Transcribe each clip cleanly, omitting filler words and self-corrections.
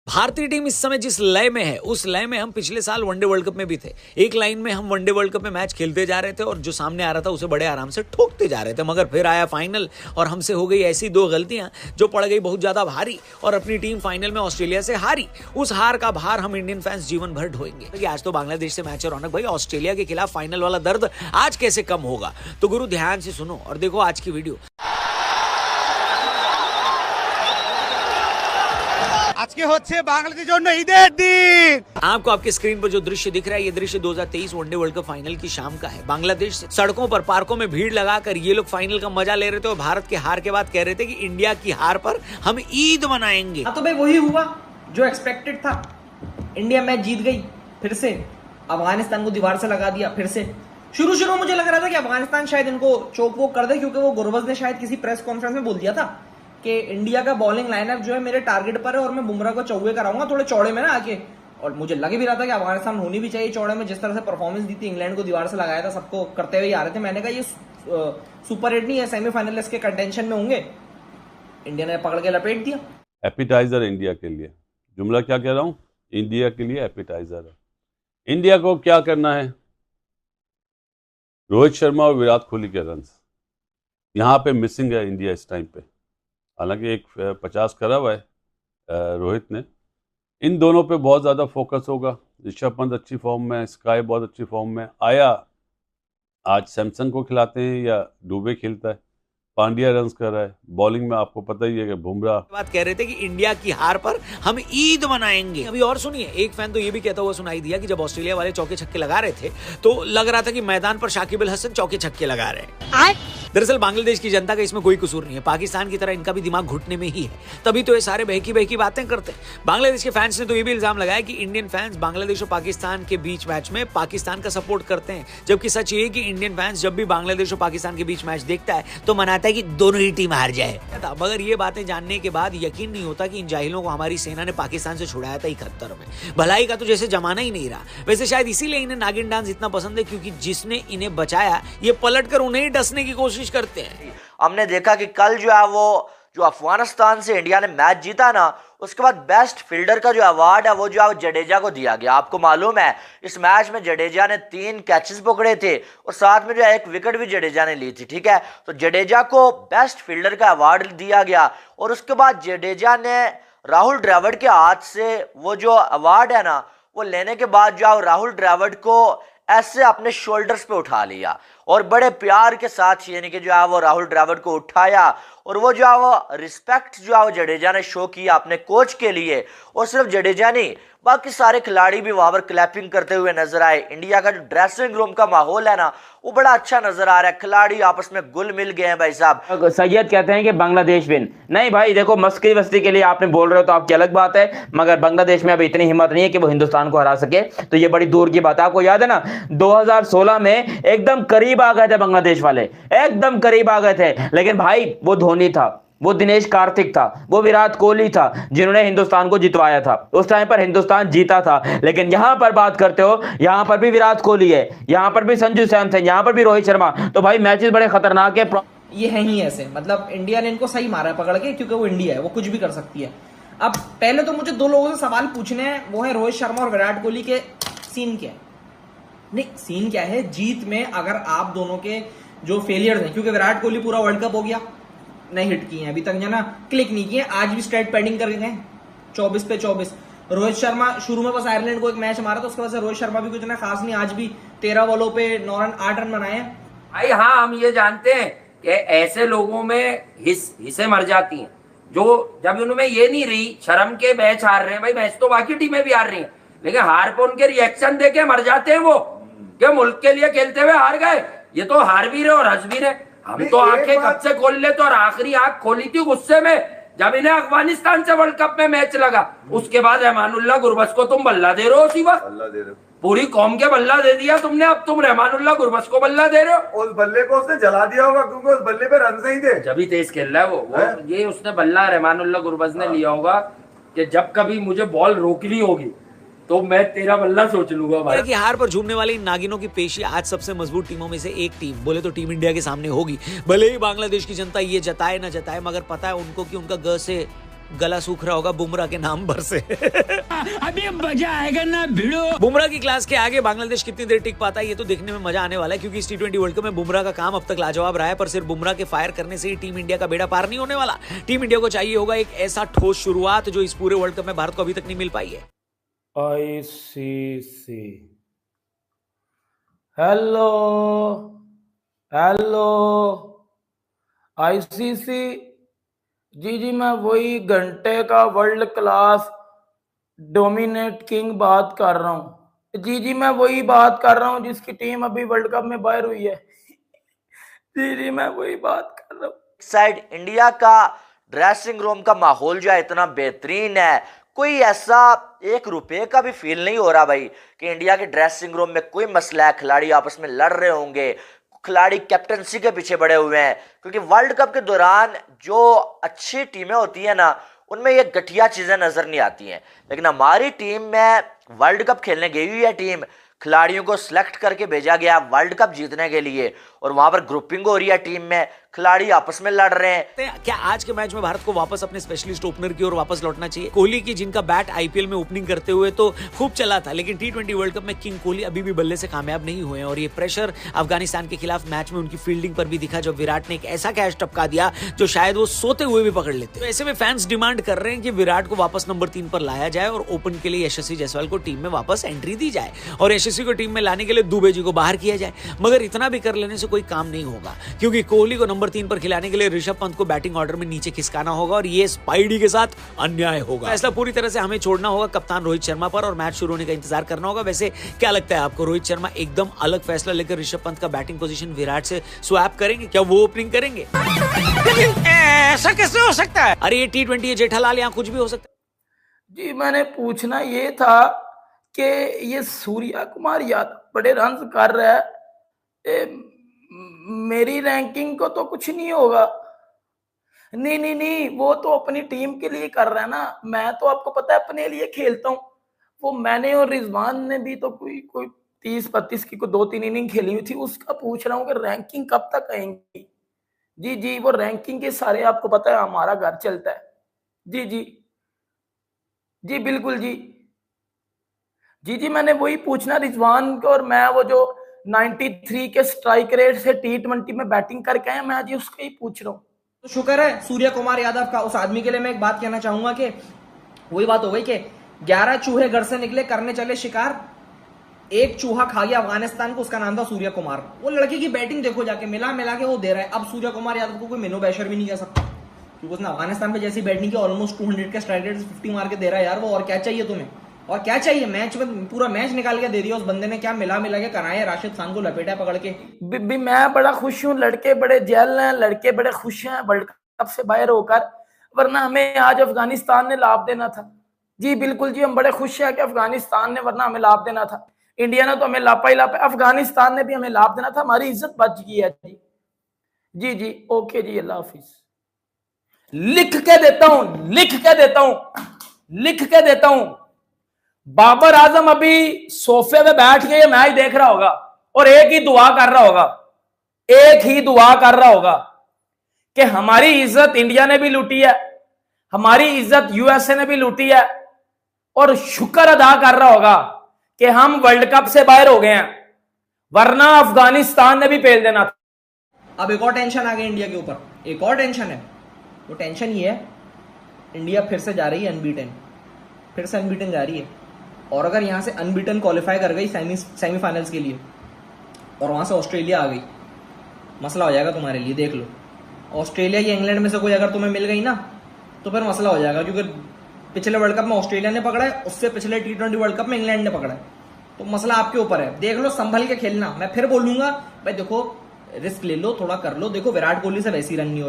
भारतीय टीम इस समय जिस लय में है उस लय में हम पिछले साल वनडे वर्ल्ड कप में भी थे। एक लाइन में हम वनडे वर्ल्ड कप में मैच खेलते जा रहे थे और जो सामने आ रहा था उसे बड़े आराम से ठोकते जा रहे थे, मगर फिर आया फाइनल और हमसे हो गई ऐसी दो गलतियां जो पड़ गई बहुत ज्यादा भारी और अपनी टीम फाइनल में ऑस्ट्रेलिया से हारी। उस हार का भार हम इंडियन फैंस जीवन भर ढोएंगे। आज तो बांग्लादेश से मैच है रौनक भाई, ऑस्ट्रेलिया के खिलाफ फाइनल वाला दर्द आज कैसे कम होगा? तो गुरु ध्यान से सुनो और देखो आज की वीडियो। আজকে হচ্ছে বাংলাদেশের জন্য ঈদের দিন। आपको आपके स्क्रीन पर जो दृश्य दिख रहा है ये दृश्य 2023 वनडे वर्ल्ड कप फाइनल की शाम का है। बांग्लादेश से सड़कों पर पार्कों में भीड़ लगाकर ये लोग फाइनल का मजा ले रहे थे और भारत के हार के बाद कह रहे थे कि इंडिया की हार पर हम ईद मनाएंगे। तो भाई वही हुआ जो एक्सपेक्टेड था। इंडिया मैच जीत गई, फिर से अफगानिस्तान को दीवार से लगा दिया। फिर से शुरू मुझे लग रहा था कि अफगानिस्तान शायद इनको चोक वोक कर दे, क्योंकि वो गुरबज ने शायद किसी प्रेस कॉन्फ्रेंस में बोल दिया था कि इंडिया का बॉलिंग लाइनअप जो है मेरे टारगेट पर है और मैं बुमराह को चौके कराऊंगा थोड़े चौड़े में ना आके। और मुझे लग भी रहा था कि अफगानिस्तान होनी भी चाहिए चौड़े में, जिस तरह से परफॉर्मेंस दी थी, इंग्लैंड को दीवार से लगाया था, सबको करते हुए आ रहे थे। मैंने कहा ये सुपर 8 नहीं है, सेमीफाइनलिस्ट के कंटेंशन में होंगे। इंडिया ने पकड़ के लपेट दिया। एपिटाइजर इंडिया के लिए, जुमला क्या कह रहा हूँ, इंडिया के लिए एपिटाइजर है। इंडिया को क्या करना है? रोहित शर्मा और विराट कोहली के रन यहाँ पे मिसिंग है इंडिया इस टाइम पे। हालांकि एक 50 करा हुआ है रोहित ने। इन दोनों पे बहुत ज़्यादा फोकस होगा। ऋषभ पंत अच्छी फॉर्म में, स्काई बहुत अच्छी फॉर्म में आया। आज सैमसंग को खिलाते हैं या डुबे खेलता है? पांड्या रन्स कर रहा है। बॉलिंग में आपको पता ही है कि बुमराह बात कह रहे थे कि इंडिया की हार पर हम ईद मनाएंगे। अभी और सुनिए, एक फैन तो ये भी कहता हुआ सुनाई दिया कि जब ऑस्ट्रेलिया वाले चौके छक्के लगा रहे थे तो लग रहा था कि मैदान पर शाकिब अल हसन चौके छक्के लगा रहे हैं। दरअसल बांग्लादेश की जनता का इसमें कोई कसूर नहीं है, पाकिस्तान की तरह इनका भी दिमाग घुटने में ही है, तभी तो ये सारे बहकी बातें करते हैं। बांग्लादेश के फैंस ने तो ये भी इल्जाम लगाया कि इंडियन फैंस बांग्लादेश और पाकिस्तान के बीच मैच में पाकिस्तान का सपोर्ट करते हैं, जबकि सच ये कि इंडियन फैंस जब भी बांग्लादेश और पाकिस्तान के बीच मैच देखता है तो मनाता है कि दोनों ही टीम हार जाए। मगर ये बातें जानने के बाद यकीन नहीं होता कि इन जाहिलों को हमारी सेना ने पाकिस्तान से छुड़ाया था 71 में। भलाई का तो जैसे जमाना ही नहीं रहा। वैसे शायद इसीलिए इन्हें नागिन डांस इतना पसंद है, क्योंकि जिसने इन्हें बचाया ये पलटकर उन्हें ही डसने की कोशिश करते हैं। हमने देखा कि कल जो है वो जो अफगानिस्तान से इंडिया ने मैच जीता ना, उसके बाद बेस्ट फील्डर का जो अवार्ड है वो जो है जडेजा को दिया गया। आपको मालूम है इस मैच में जडेजा ने 3 कैचेस पकड़े थे और साथ में जो है 1 विकेट भी जडेजा ने ली थी। ठीक है, तो जडेजा को बेस्ट फील्डर का अवार्ड दिया गया और उसके बाद जडेजा ने राहुल द्रविड़ के हाथ से वो जो अवार्ड है ना वो लेने के बाद जो है राहुल द्रविड़ को ऐसे अपने शोल्डर्स पे उठा लिया और बड़े प्यार के साथ यानी कि जो है वो राहुल द्रविड़ को उठाया और वो जो है वो रिस्पेक्ट जो है वो जडेजा ने शो किया अपने कोच के लिए। और सिर्फ जडेजा नहीं, बाकी सारे खिलाड़ी भी वहां पर क्लैपिंग करते हुए नजर आए। इंडिया का जो ड्रेसिंग रूम का माहौल है ना वो बड़ा अच्छा नजर आ रहा है। खिलाड़ी आपस में गुल मिल गए हैं। भाई साहब सैयद कहते हैं कि बांग्लादेश विन। नहीं भाई देखो, मस्करी वस्ती के लिए आपने बोल रहे हो तो आपकी अलग बात है, मगर बांग्लादेश में अभी इतनी हिम्मत नहीं है कि वो हिंदुस्तान को हरा सके, तो ये बड़ी दूर की बात है। आपको याद है ना 2016 में एकदम करीब आ गए थे बांग्लादेश वाले, एकदम करीब आ गए थे, लेकिन भाई वो धोनी था, वो दिनेश कार्तिक था, वो विराट कोहली था जिन्होंने हिंदुस्तान को जितवाया था। उस टाइम पर हिंदुस्तान जीता था। लेकिन यहां पर बात करते हो, यहां पर भी विराट कोहली है, यहां पर भी संजू सैमसन, यहां पर भी रोहित शर्मा, तो भाई मैचेस बड़े खतरनाक है। ये है ही ऐसे, मतलब इंडिया ने इनको सही मारा है पकड़ के, क्योंकि वो इंडिया है, वो कुछ भी कर सकती है। अब पहले तो मुझे 2 लोगों से सवाल पूछने हैं, वो है रोहित शर्मा और विराट कोहली के सीन क्या है। नहीं, सीन क्या है जीत में, अगर आप दोनों के जो फेलियर्स हैं, क्योंकि विराट कोहली पूरा वर्ल्ड कप हो गया, नहीं हिट किए हैं अभी तक, ना क्लिक नहीं किए, आज भी स्ट्रेट पैडिंग कर गए 24 पे 24। रोहित शर्मा शुरू में बस आयरलैंड को एक मैच मारा था, उसके बाद से रोहित शर्मा भी कुछ ना खास नहीं, आज भी 13 बॉलों पे 8 रन बनाए हैं। भाई हाँ, हम ये जानते हैं कि ऐसे लोगों में हिस्से मर जाती हैं, जो जब उनमें ये नहीं रही शर्म के मैच हार रहे हैं। भाई मैच तो बाकी टीमें भी हार रही हैं, लेकिन हार पर उनके रिएक्शन देके मर जाते हैं वो, कि मुल्क के लिए खेलते हुए हार गए। ये तो हार भी रहे और हंस भी रहे। हम तो आंखें कब से खोल ले, तो और आखिरी आंख खोली थी गुस्से में जब इन्हें अफगानिस्तान से वर्ल्ड कप में मैच लगा। उसके बाद रहमानुल्लाह गुरबस को तुम बल्ला दे रहे हो, उसी वक्त बल्ला दे रहे हो, पूरी कौम के बल्ला दे दिया तुमने। अब तुम रहमानुल्लाह गुरबस को बल्ला दे रहे हो। उस बल्ले को उसने जला दिया होगा, क्योंकि उस बल्ले पे रन ही थे। जब ही तेज खेल रहा है वो ये उसने बल्ला रहमानुल्लाह गुरबस ने लिया होगा कि जब कभी मुझे बॉल रोकनी होगी तो मैं तेरा बल्ला सोच लूंगा भाई। की हार पर झूमने वाली इन नागिनों की पेशी आज सबसे मजबूत टीमों में से एक टीम बोले तो टीम इंडिया के सामने होगी। भले ही बांग्लादेश की जनता ये जताए ना जताए, मगर पता है उनको कि उनका ग से गला सूख रहा होगा बुमराह के नाम पर से। अभी मजा आएगा ना भिड़ो। बुमराह की क्लास के आगे बांग्लादेश कितनी देर टिक पाता है ये तो देखने में मजा आने वाला है, क्योंकि इस T20 वर्ल्ड कप में बुमराह का काम अब तक लाजवाब रहा है। पर सिर्फ बुमराह के फायर करने से ही टीम इंडिया का बेड़ा पार नहीं होने वाला। टीम इंडिया को चाहिए होगा एक ऐसा ठोस शुरुआत जो इस पूरे वर्ल्ड कप में भारत को अभी तक नहीं मिल पाई है। ICC हेलो हेलो ICC जी मैं वही घंटे का वर्ल्ड क्लास डोमिनेट किंग बात कर रहा हूँ। जी मैं वही बात कर रहा हूँ जिसकी टीम अभी वर्ल्ड कप में बाहर हुई है। जी मैं वही बात कर रहा हूँ। साइड इंडिया का ड्रेसिंग रूम का माहौल जो है इतना बेहतरीन है, कोई ऐसा ₹1 का भी फील नहीं हो रहा भाई कि इंडिया के ड्रेसिंग रूम में कोई मसला है, खिलाड़ी आपस में लड़ रहे होंगे, खिलाड़ी कैप्टनसी के पीछे पड़े हुए हैं। क्योंकि वर्ल्ड कप के दौरान जो अच्छी टीमें होती है ना उनमें ये घटिया चीजें नजर नहीं आती हैं, लेकिन हमारी टीम में वर्ल्ड कप खेलने गई हुई है टीम, खिलाड़ियों को सिलेक्ट करके भेजा गया वर्ल्ड कप जीतने के लिए और वहां पर ग्रुपिंग हो रही है टीम में, खिलाड़ी आपस में लड़ रहे हैं। क्या आज के मैच में भारत को वापस अपने स्पेशलिस्ट ओपनर की ओर वापस लौटना चाहिए? कोहली की जिनका बैट आईपीएल में ओपनिंग करते हुए तो खूब चला था, लेकिन T20 वर्ल्ड कप में किंग कोहली अभी भी बल्ले से कामयाब नहीं हुए हैं और ये प्रेशर अफगानिस्तान के खिलाफ मैच में उनकी फील्डिंग पर भी दिखा जब विराट ने एक ऐसा कैच टपका दिया जो शायद वो सोते हुए भी पकड़ लेते। तो ऐसे में फैंस डिमांड कर रहे हैं कि विराट को वापस नंबर 3 पर लाया जाए और ओपन के लिए यशस्वी जायसवाल को टीम में वापस एंट्री दी जाए और यशस्वी को टीम में लाने के लिए दुबे जी को बाहर किया जाए। मगर इतना भी कर लेने से कोई काम नहीं होगा, क्योंकि कोहली को नंबर 3 पर खिलाने के लिए ऋषभ पंत को बैटिंग ऑर्डर में नीचे खिसकाना होगा और ये स्पाइडी के साथ अन्याय होगा। फैसला पूरी तरह से हमें छोड़ना होगा कप्तान रोहित शर्मा पर और मैच शुरू होने का इंतजार करना होगा। वैसे क्या लगता है आपको, रोहित शर्मा एकदम अलग फैसला लेकर ऋषभ पंत का बैटिंग पोजीशन विराट से स्वैप करेंगे? क्या वो ओपनिंग करेंगे? ऐसा कैसे हो सकता है? अरे ये T20 है जेठालाल, यहाँ कुछ भी हो सकता है। जी मैंने पूछना ये था कि ये सूर्या कुमार यादव बड़े रन कर रहा है, मेरी रैंकिंग को तो कुछ नहीं होगा। नहीं वो तो अपनी टीम के लिए कर रहा है ना, मैं तो आपको पता है अपने लिए खेलता हूँ। वो मैंने और रिजवान ने भी तो कोई 30-32 की 2-3 इनिंग खेली हुई थी, उसका पूछ रहा हूँ कि रैंकिंग कब तक आएंगी। जी वो रैंकिंग के सारे आपको पता है हमारा घर चलता है। जी बिल्कुल जी मैंने वही पूछना रिजवान को, और मैं वो जो 93 के स्ट्राइक रेट से T20 में बैटिंग करके आए, मैं जी उसका ही पूछ रहा हूँ। तो शुक्र है सूर्य कुमार यादव का। उस आदमी के लिए मैं एक बात कहना चाहूंगा कि वही बात हो गई कि 11 चूहे घर से निकले करने चले शिकार, एक चूहा खा गया अफगानिस्तान को, उसका नाम था सूर्य कुमार। वो लड़के की बैटिंग देखो जाके, मिला के वो दे रहा है। अब सूर्य कुमार यादव को कोई मिनो बैशर भी नहीं कह सकता, क्योंकि उसने अफगानिस्तान पे जैसी बैटिंग की ऑलमोस्ट 200 के स्ट्राइक रेट 50 मार के दे रहा है यार वो। और क्या चाहिए तुम्हें, और क्या चाहिए? मैच में पूरा मैच निकाल के दे दिया उस बंदे ने। क्या मिला के कराया, राशिद खान को लपेटा पकड़ के। मैं बड़ा खुश हूँ, लड़के बड़े जेल हैं, लड़के बड़े खुश हैं वर्ल्ड कप से बाहर होकर, वरना हमें आज अफगानिस्तान ने लाभ देना था। जी बिल्कुल जी, हम बड़े खुश हैं कि अफगानिस्तान ने, वरना हमें लाभ देना था। इंडिया ने तो हमें लापा ही लापा, अफगानिस्तान ने भी हमें लाभ देना था, हमारी इज्जत बच गई है। जी ओके जी, अल्लाह हाफिज। लिख के देता हूं बाबर आजम अभी सोफे पे बैठ के ये मैच देख रहा होगा और एक ही दुआ कर रहा होगा कि हमारी इज्जत इंडिया ने भी लूटी है, हमारी इज्जत यूएसए ने भी लूटी है, और शुक्र अदा कर रहा होगा कि हम वर्ल्ड कप से बाहर हो गए हैं, वरना अफगानिस्तान ने भी पेल देना था। अब एक और टेंशन आ गई इंडिया के ऊपर, एक और टेंशन है। वो टेंशन ये है, इंडिया फिर से जा रही है अनबीटन, फिर से अनबीटन जा रही है। और अगर यहां से अनबीटन क्वालिफाई कर गई सेमीफाइनल्स के लिए और वहां से ऑस्ट्रेलिया आ गई, मसला हो जाएगा तुम्हारे लिए। देख लो, ऑस्ट्रेलिया या इंग्लैंड में से कोई अगर तुम्हें मिल गई ना तो फिर मसला हो जाएगा, क्योंकि पिछले वर्ल्ड कप में ऑस्ट्रेलिया ने पकड़ा है, उससे पिछले T20 वर्ल्ड कप में इंग्लैंड ने पकड़ा है। तो मसला आपके ऊपर है, देख लो संभल के खेलना। मैं फिर बोलूंगा भाई देखो, रिस्क ले लो, थोड़ा कर लो। देखो विराट कोहली से वैसी रन नहीं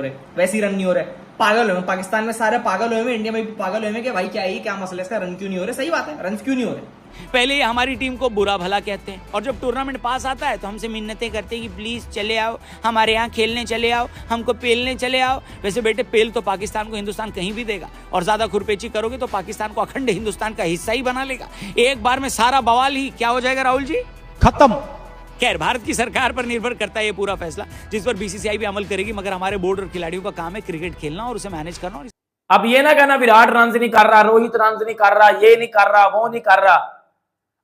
हो रहे, पागल हुए। पाकिस्तान में सारे पागल हुए, इंडिया में भी पागल हुए कि भाई क्या मसला है इसका, रन क्यों नहीं हो रहे। सही बात है, रन क्यों नहीं हो रहे। पहले हमारी टीम को बुरा भला कहते हैं और जब टूर्नामेंट पास आता है तो हमसे मिन्नतें करते हैं कि प्लीज चले आओ, हमारे यहाँ खेलने चले आओ, हमको पेलने चले आओ। वैसे बेटे पेल तो पाकिस्तान को हिंदुस्तान कहीं भी देगा, और ज्यादा खुरपेची करोगे तो पाकिस्तान को अखंड हिंदुस्तान का हिस्सा ही बना लेगा। एक बार में सारा बवाल ही क्या हो जाएगा राहुल जी, खत्म। खैर, भारत की सरकार पर निर्भर करता है ये पूरा फैसला, जिस पर बीसीसीआई भी अमल करेगी। मगर हमारे बोर्ड और खिलाड़ियों का काम है क्रिकेट खेलना और उसे मैनेज करना। अब ये ना कहना विराट रन नहीं कर रहा, रोहित रन नहीं कर रहा, ये नहीं कर रहा, वो नहीं कर रहा।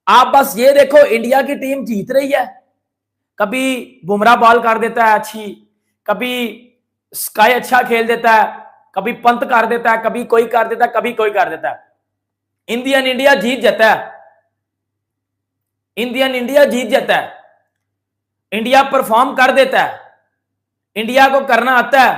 आप बस ये देखो इंडिया की टीम जीत रही है, कभी बुमराह बॉल कर देता है अच्छी, कभी स्काई अच्छा खेल देता है, कभी पंत कर देता है, कभी कोई कर देता है, कभी कोई कर देता है। इंडिया जीत जाता है, इंडिया जीत जाता है। इंडिया परफॉर्म कर देता है, इंडिया को करना आता है।